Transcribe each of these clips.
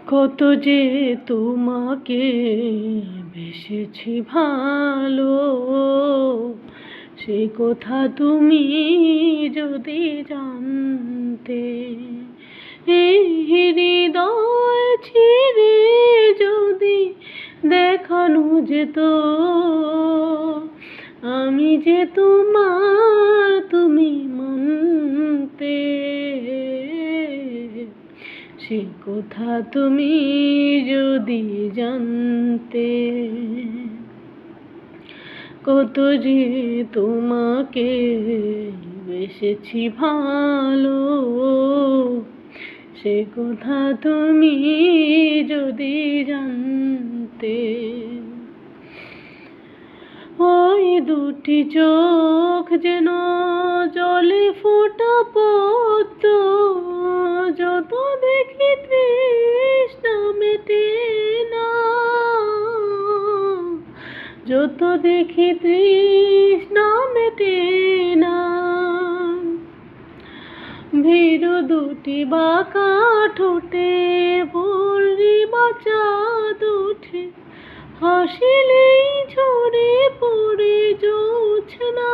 কত যে তোমাকে বেসেছি ভালো, সে কথা তুমি যদি জানতে। এই হৃদয় ছিঁড়ে যদি দেখানো যেত আমি যে তোমার, তুমি মানতে। সে কথা তুমি যদি জানতে। কত যে তোমাকে বেসেছি ভালো, সে কথা তুমি যদি জানতে। ওই দুটি চোখ যেন জলে ফোঁটা পদ্ম, যত দেখি তৃষ্ণা মেটে না, যত দেখি তৃষ্ণা মেটে না। ভীরু দুটি বাঁকা ঠোঁটে পূর্ণিমা চাঁদ ওঠে, হাসিলেই ঝরে পড়ে জোছনা,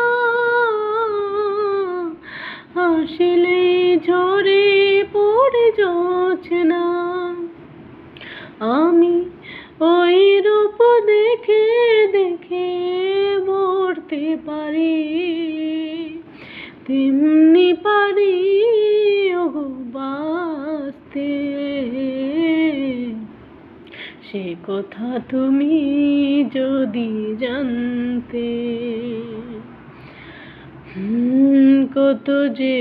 হাসিলেই ঝরে পড়ে জোছনা। আমি ওই রূপ দেখে দেখে মরতে পারি, তেমনি পারি ওগো বাঁচতে। সে কথা তুমি যদি জানতে। কত যে